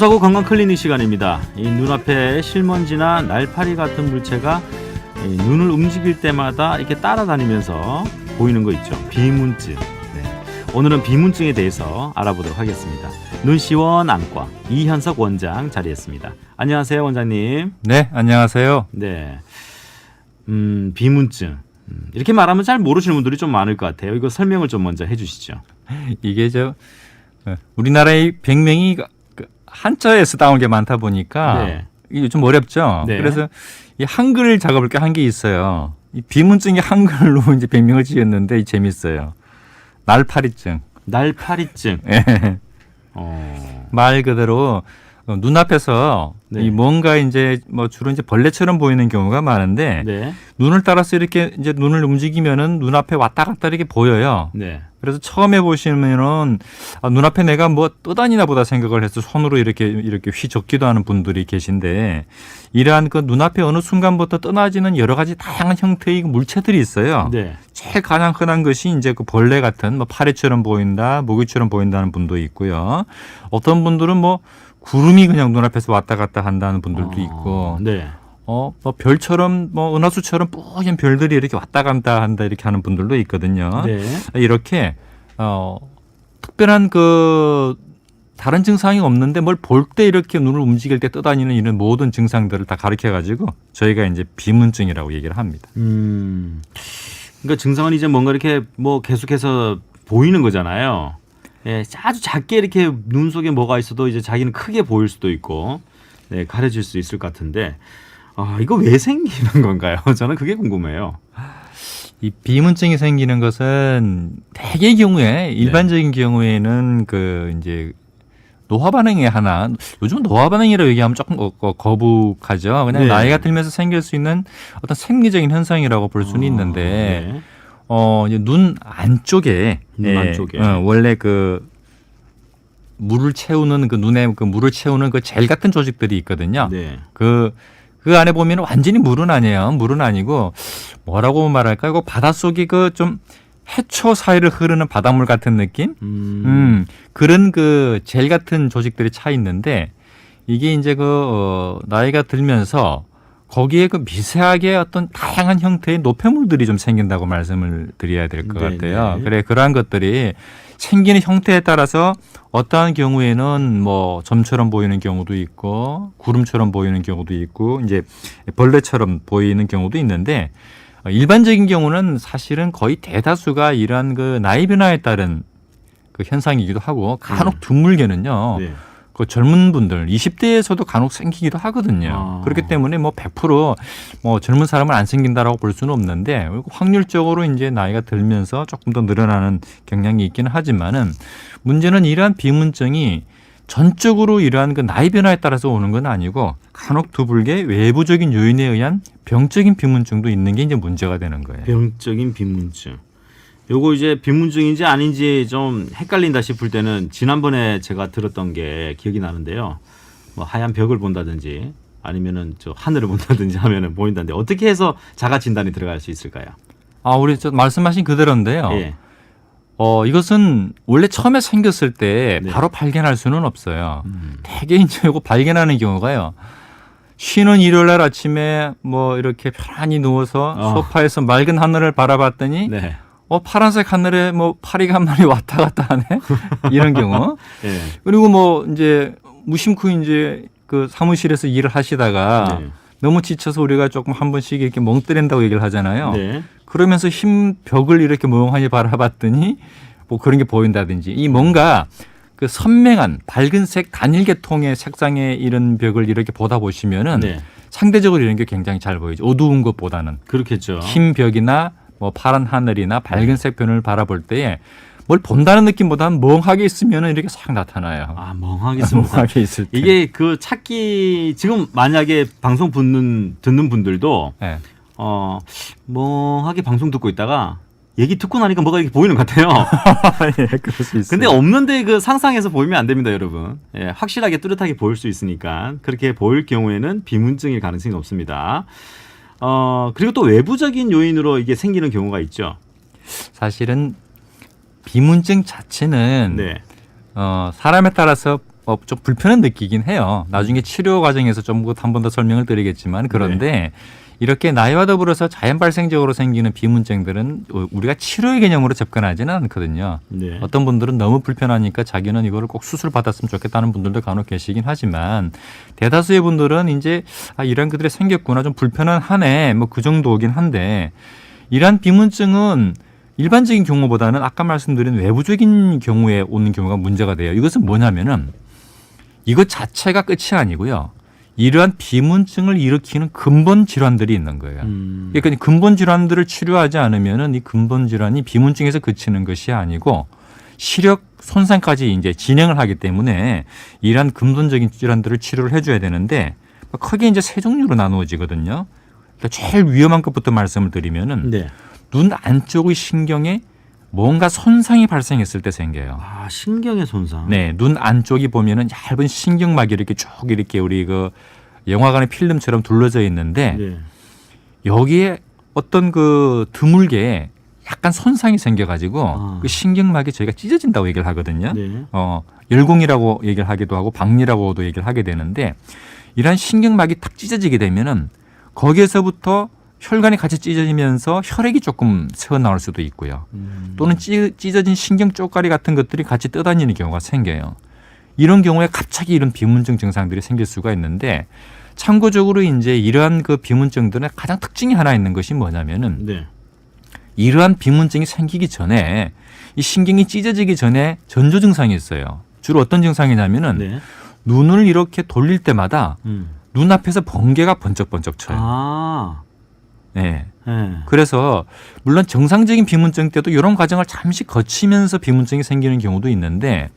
교통사고 건강 클리닉 시간입니다. 이 눈앞에 실먼지나 날파리 같은 물체가 이 눈을 움직일 때마다 이렇게 따라다니면서 보이는 거 있죠. 비문증. 오늘은 비문증에 대해서 알아보도록 하겠습니다. 눈시원 안과 이현석 원장 자리했습니다. 안녕하세요, 원장님. 네, 안녕하세요. 네, 비문증. 이렇게 말하면 잘 모르시는 분들이 좀 많을 것 같아요. 이거 설명을 좀 먼저 해주시죠. 이게 우리나라의 병명이 한자에서 나온 게 많다 보니까 네. 이게 좀 어렵죠. 네. 그래서 이 한글 작업을 한 게 있어요. 이 비문증이 한글로 이제 병명을 지었는데 재밌어요. 날파리증. 날파리증. 예. 말 그대로 눈앞에서 네. 이 뭔가 이제 뭐 주로 이제 벌레처럼 보이는 경우가 많은데 네. 눈을 따라서 이렇게 이제 눈을 움직이면은 눈앞에 왔다 갔다 이렇게 보여요. 네. 그래서 처음에 보시면은 눈앞에 내가 뭐 떠다니나 보다 생각을 해서 손으로 이렇게 휘젓기도 하는 분들이 계신데 이러한 그 눈앞에 어느 순간부터 떠나지는 여러 가지 다양한 형태의 물체들이 있어요. 네. 제일 가장 흔한 것이 이제 그 벌레 같은 뭐 파리처럼 보인다, 모기처럼 보인다는 분도 있고요. 어떤 분들은 뭐 구름이 그냥 눈앞에서 왔다 갔다 한다는 분들도 있고. 네. 뭐 별처럼 뭐 은하수처럼 뿌연 별들이 이렇게 왔다 갔다 한다 이렇게 하는 분들도 있거든요. 네. 이렇게 특별한 그 다른 증상이 없는데 뭘 볼 때 이렇게 눈을 움직일 때 떠다니는 이런 모든 증상들을 다 가르쳐 가지고 저희가 이제 비문증이라고 얘기를 합니다. 그러니까 증상은 이제 뭔가 이렇게 뭐 계속해서 보이는 거잖아요. 예, 아주 작게 이렇게 눈 속에 뭐가 있어도 이제 자기는 크게 보일 수도 있고, 네, 가려질 수 있을 것 같은데, 이거 왜 생기는 건가요? 저는 그게 궁금해요. 이 비문증이 생기는 것은 대개의 경우에 일반적인 경우에는 그 이제 노화 반응의 하나, 요즘 노화 반응이라고 얘기하면 조금 거북하죠. 그냥 네. 나이가 들면서 생길 수 있는 어떤 생리적인 현상이라고 볼 수는 있는데, 네. 이제 눈 안쪽에, 눈 안쪽에. 원래 그 물을 채우는 그 눈에 그 물을 채우는 그 젤 같은 조직들이 있거든요. 네. 그 안에 보면 완전히 물은 아니에요. 물은 아니고 뭐라고 말할까요? 그 바닷속이 그 좀 해초 사이를 흐르는 바닷물 같은 느낌? 그런 그 젤 같은 조직들이 차 있는데 이게 이제 나이가 들면서 거기에 그 미세하게 어떤 다양한 형태의 노폐물들이 좀 생긴다고 말씀을 드려야 될 것 같아요. 그래, 그러한 것들이 생기는 형태에 따라서 어떠한 경우에는 뭐 점처럼 보이는 경우도 있고 구름처럼 보이는 경우도 있고 이제 벌레처럼 보이는 경우도 있는데 일반적인 경우는 사실은 거의 대다수가 이러한 그 나이 변화에 따른 그 현상이기도 하고 간혹 드물게는요. 네. 그 젊은 분들 20대에서도 간혹 생기기도 하거든요. 그렇기 때문에 뭐 100% 젊은 사람은 안 생긴다라고 볼 수는 없는데 확률적으로 이제 나이가 들면서 조금 더 늘어나는 경향이 있기는 하지만은 문제는 이러한 비문증이 전적으로 이러한 그 나이 변화에 따라서 오는 건 아니고 간혹 드물게 외부적인 요인에 의한 병적인 비문증도 있는 게 이제 문제가 되는 거예요. 병적인 비문증. 요거 이제 비문증인지 아닌지 좀 헷갈린다 싶을 때는 지난번에 제가 들었던 게 기억이 나는데요. 뭐 하얀 벽을 본다든지 아니면은 저 하늘을 본다든지 하면은 보인다는데 어떻게 해서 자가 진단이 들어갈 수 있을까요? 우리 말씀하신 그대로인데요. 예. 이것은 원래 처음에 생겼을 때 네. 바로 발견할 수는 없어요. 대개 이제 이거 발견하는 경우가요. 쉬는 일요일 날 아침에 뭐 이렇게 편안히 누워서 소파에서 맑은 하늘을 바라봤더니 네. 파란색 하늘에 뭐 파리가 한 마리 왔다 갔다 하네? 이런 경우. 예. 그리고 뭐 이제 무심코 이제 그 사무실에서 일을 하시다가 네. 너무 지쳐서 우리가 조금 한 번씩 이렇게 멍 때린다고 얘기를 하잖아요. 네. 그러면서 흰 벽을 이렇게 멍하니 바라봤더니 뭐 그런 게 보인다든지 이 뭔가 그 선명한 밝은색 단일 계통의 색상의 이런 벽을 이렇게 보다 보시면은 네. 상대적으로 이런 게 굉장히 잘 보이죠. 어두운 것보다는. 그렇겠죠. 흰 벽이나 뭐 파란 하늘이나 밝은색 변을 바라볼 때에 뭘 본다는 느낌보다는 멍하게 있으면 이렇게 싹 나타나요. 멍하게 있습니다. 멍하게 있을 때. 이게 그 찾기 지금 만약에 방송 듣는 분들도 네. 멍하게 방송 듣고 있다가 얘기 듣고 나니까 뭐가 이렇게 보이는 것 같아요. 예, 그럴 수 있어요. 근데 없는데 그 상상해서 보이면 안 됩니다, 여러분. 예, 확실하게 뚜렷하게 보일 수 있으니까 그렇게 보일 경우에는 비문증일 가능성이 높습니다. 그리고 또 외부적인 요인으로 이게 생기는 경우가 있죠. 사실은 비문증 자체는 네. 사람에 따라서 좀 불편한 느끼긴 해요. 나중에 치료 과정에서 좀 한 번 더 설명을 드리겠지만 그런데 이렇게 나이와 더불어서 자연 발생적으로 생기는 비문증들은 우리가 치료의 개념으로 접근하지는 않거든요. 네. 어떤 분들은 너무 불편하니까 자기는 이거를 꼭 수술 받았으면 좋겠다는 분들도 간혹 계시긴 하지만 대다수의 분들은 이제 이런 것들이 생겼구나 좀 불편하네 뭐 그 정도긴 한데 이러한 비문증은 일반적인 경우보다는 아까 말씀드린 외부적인 경우에 오는 경우가 문제가 돼요. 이것은 뭐냐면은 이것 자체가 끝이 아니고요. 이러한 비문증을 일으키는 근본 질환들이 있는 거예요. 그러니까 이 근본 질환들을 치료하지 않으면은 이 근본 질환이 비문증에서 그치는 것이 아니고 시력 손상까지 이제 진행을 하기 때문에 이러한 근본적인 질환들을 치료를 해줘야 되는데 크게 이제 세 종류로 나누어지거든요. 그러니까 제일 위험한 것부터 말씀을 드리면은 네. 눈 안쪽의 신경에 뭔가 손상이 발생했을 때 생겨요. 아, 신경의 손상. 네, 눈 안쪽이 보면은 얇은 신경막이 이렇게 쭉 이렇게 우리 그 영화관의 필름처럼 둘러져 있는데 네. 여기에 어떤 그 드물게 약간 손상이 생겨가지고 그 신경막이 저희가 찢어진다고 얘기를 하거든요. 네. 열공이라고 얘기를 하기도 하고 박리라고도 얘기를 하게 되는데 이러한 신경막이 탁 찢어지게 되면은 거기에서부터 혈관이 같이 찢어지면서 혈액이 조금 새어나올 수도 있고요. 또는 찢어진 신경 쪼가리 같은 것들이 같이 떠다니는 경우가 생겨요. 이런 경우에 갑자기 이런 비문증 증상들이 생길 수가 있는데 참고적으로 이제 이러한 그 비문증들의 가장 특징이 하나 있는 것이 뭐냐면은 네. 이러한 비문증이 생기기 전에 이 신경이 찢어지기 전에 전조 증상이 있어요. 주로 어떤 증상이냐면은 네. 눈을 이렇게 돌릴 때마다 눈앞에서 번개가 번쩍번쩍 쳐요. 아. 네. 네. 그래서 물론 정상적인 비문증 때도 이런 과정을 잠시 거치면서 비문증이 생기는 경우도 있는데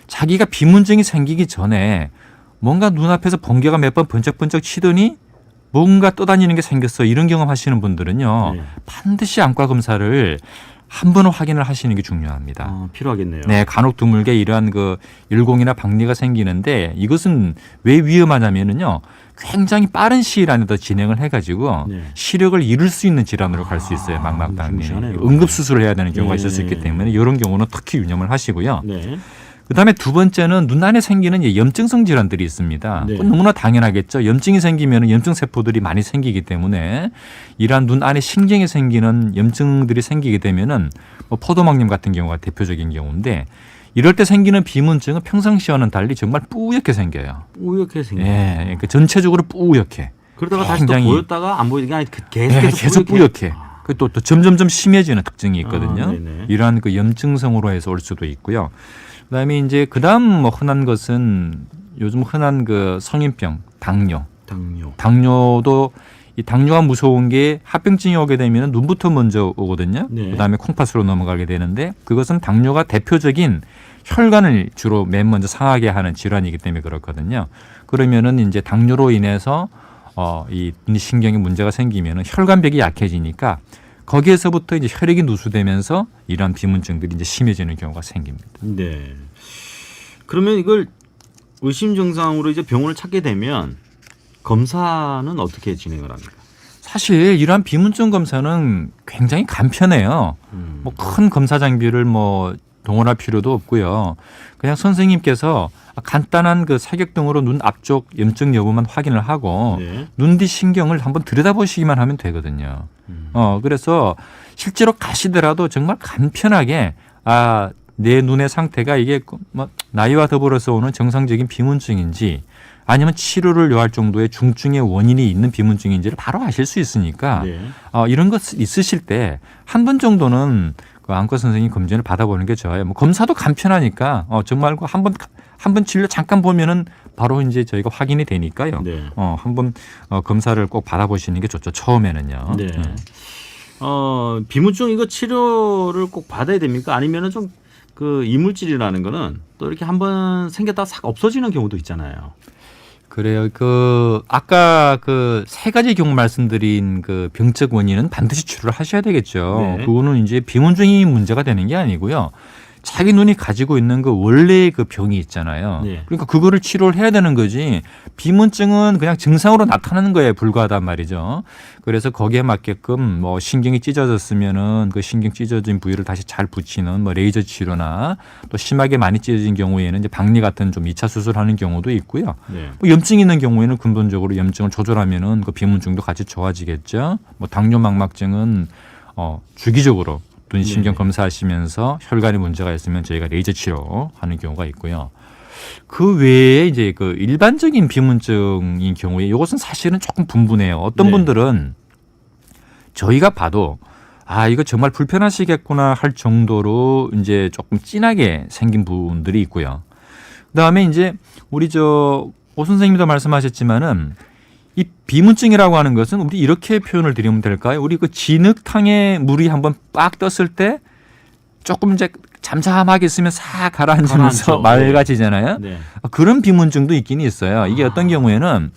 자기가 비문증이 생기기 전에 뭔가 눈앞에서 번개가 몇 번 번쩍번쩍 치더니 뭔가 떠다니는 게 생겼어. 이런 경험 하시는 분들은요. 네. 반드시 안과 검사를 한 번은 확인을 하시는 게 중요합니다. 필요하겠네요. 네, 간혹 드물게 이러한 그 열공이나 박리가 생기는데 이것은 왜 위험하냐면은요. 굉장히 빠른 시일 안에도 진행을 해가지고 네. 시력을 잃을 수 있는 질환으로 갈 수 있어요. 막막당에 중시하네요. 응급수술을 해야 되는 경우가 있을 수 네. 있기 때문에 이런 경우는 특히 유념을 하시고요. 네. 그다음에 두 번째는 눈 안에 생기는 염증성 질환들이 있습니다. 네. 그건 너무나 당연하겠죠. 염증이 생기면 염증 세포들이 많이 생기기 때문에 이러한 눈 안에 신경에 생기는 염증들이 생기게 되면은 뭐 포도막염 같은 경우가 대표적인 경우인데 이럴 때 생기는 비문증은 평상시와는 달리 정말 뿌옇게 생겨요. 뿌옇게 생겨요. 예, 그러니까 전체적으로 뿌옇게. 그러다가 다시 또 굉장히- 보였다가 안 보이는 게 아니라 네, 계속 뿌옇게. 또 점점점 심해지는 특징이 있거든요. 네네. 이러한 그 염증성으로 해서 올 수도 있고요. 그다음에 이제 그다음 뭐 흔한 것은 요즘 흔한 그 성인병, 당뇨. 당뇨도 이 당뇨가 무서운 게 합병증이 오게 되면 눈부터 먼저 오거든요. 네. 그다음에 콩팥으로 넘어가게 되는데 그것은 당뇨가 대표적인 혈관을 주로 맨 먼저 상하게 하는 질환이기 때문에 그렇거든요. 그러면은 이제 당뇨로 인해서 이 신경에 문제가 생기면은 혈관벽이 약해지니까 거기에서부터 이제 혈액이 누수되면서 이러한 비문증들이 이제 심해지는 경우가 생깁니다. 네. 그러면 이걸 의심 증상으로 이제 병원을 찾게 되면 검사는 어떻게 진행을 합니까? 사실 이러한 비문증 검사는 굉장히 간편해요. 뭐 큰 검사 장비를 뭐 동원할 필요도 없고요. 그냥 선생님께서 간단한 그 사격등으로 눈 앞쪽 염증 여부만 확인을 하고 네. 눈 뒤 신경을 한번 들여다보시기만 하면 되거든요. 그래서 실제로 가시더라도 정말 간편하게 내 눈의 상태가 이게 뭐 나이와 더불어서 오는 정상적인 비문증인지 아니면 치료를 요할 정도의 중증의 원인이 있는 비문증인지를 바로 아실 수 있으니까 네. 이런 것 있으실 때 한 번 정도는 그 안과 선생님 검진을 받아보는 게 좋아요. 뭐 검사도 간편하니까 정말 한 번 진료 잠깐 보면은 바로 이제 저희가 확인이 되니까요. 네. 한번 검사를 꼭 받아보시는 게 좋죠. 처음에는요. 네. 비문증 이거 치료를 꼭 받아야 됩니까? 아니면은 좀 그 이물질이라는 거는 또 이렇게 한번 생겼다가 싹 없어지는 경우도 있잖아요. 그래요. 아까 그 세 가지 경우 말씀드린 그 병적 원인은 반드시 치료를 하셔야 되겠죠. 네. 그거는 이제 비문증이 문제가 되는 게 아니고요. 자기 눈이 가지고 있는 그 원래의 그 병이 있잖아요. 네. 그러니까 그거를 치료를 해야 되는 거지. 비문증은 그냥 증상으로 나타나는 거에 불과하단 말이죠. 그래서 거기에 맞게끔 뭐 신경이 찢어졌으면은 그 신경 찢어진 부위를 다시 잘 붙이는 뭐 레이저 치료나 또 심하게 많이 찢어진 경우에는 이제 박리 같은 좀 2차 수술하는 경우도 있고요. 네. 뭐 염증이 있는 경우에는 근본적으로 염증을 조절하면은 그 비문증도 같이 좋아지겠죠. 뭐 당뇨망막증은 주기적으로 눈 신경 네. 검사하시면서 혈관에 문제가 있으면 저희가 레이저 치료하는 경우가 있고요. 그 외에 이제 그 일반적인 비문증인 경우에 이것은 사실은 조금 분분해요. 어떤 네. 분들은 저희가 봐도 아 이거 정말 불편하시겠구나 할 정도로 이제 조금 진하게 생긴 분들이 있고요. 그다음에 이제 우리 오 선생님도 말씀하셨지만은 이 비문증이라고 하는 것은 우리 이렇게 표현을 드리면 될까요? 우리 그 진흙탕에 물이 한번 빡 떴을 때 조금 이제 잠잠하게 있으면 싹 가라앉으면서 가라앉죠. 맑아지잖아요. 네. 그런 비문증도 있긴 있어요. 이게 어떤 경우에는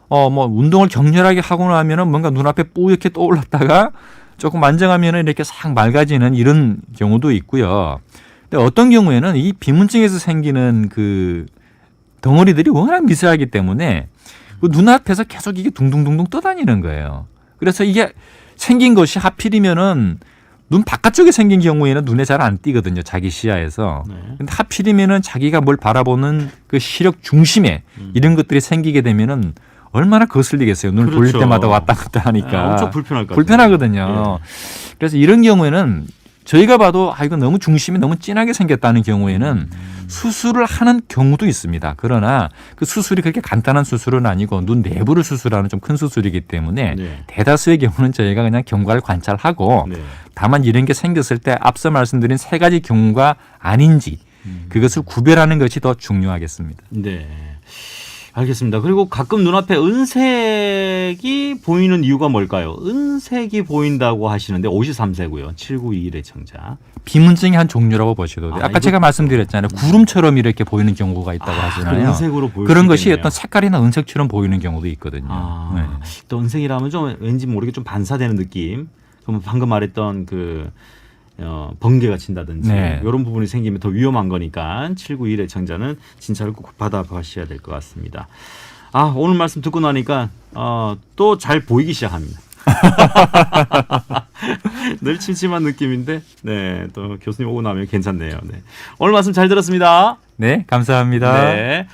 뭐 운동을 격렬하게 하고 나면은 뭔가 눈앞에 뿌옇게 떠올랐다가 조금 안정하면은 이렇게 싹 맑아지는 이런 경우도 있고요. 근데 어떤 경우에는 이 비문증에서 생기는 그 덩어리들이 워낙 미세하기 때문에 그 눈앞에서 계속 이게 둥둥둥둥 떠다니는 거예요. 그래서 이게 생긴 것이 하필이면은 눈 바깥쪽에 생긴 경우에는 눈에 잘 안 띄거든요. 자기 시야에서. 네. 근데 하필이면은 자기가 뭘 바라보는 그 시력 중심에 이런 것들이 생기게 되면은 얼마나 거슬리겠어요. 눈을 그렇죠. 돌릴 때마다 왔다 갔다 하니까. 엄청 불편할 것 같아요. 불편하거든요. 그래서 이런 경우에는 저희가 봐도 이거 너무 중심이 너무 진하게 생겼다는 경우에는 수술을 하는 경우도 있습니다. 그러나 그 수술이 그렇게 간단한 수술은 아니고 눈 내부를 수술하는 좀 큰 수술이기 때문에 네. 대다수의 경우는 저희가 그냥 경과를 관찰하고 네. 다만 이런 게 생겼을 때 앞서 말씀드린 세 가지 경우가 아닌지 그것을 구별하는 것이 더 중요하겠습니다. 네. 알겠습니다. 그리고 가끔 눈앞에 은색이 보이는 이유가 뭘까요? 은색이 보인다고 하시는데 53세고요. 7921의 청자. 비문증의 한 종류라고 보셔도 돼요. 아까 이거- 제가 말씀드렸잖아요. 구름처럼 이렇게 보이는 경우가 있다고 하잖아요. 은색으로 보일 그런 수 것이 있겠네요. 어떤 색깔이나 은색처럼 보이는 경우도 있거든요. 아, 네. 또 은색이라면 좀 왠지 모르게 좀 반사되는 느낌. 그럼 방금 말했던 그 번개가 친다든지 네. 이런 부분이 생기면 더 위험한 거니까 7921의 청자는 진찰을 꼭 받아보셔야 될 것 같습니다. 아, 오늘 말씀 듣고 나니까 또 잘 보이기 시작합니다. 늘 침침한 느낌인데 네, 또 교수님 오고 나면 괜찮네요. 네. 오늘 말씀 잘 들었습니다. 네, 감사합니다. 네.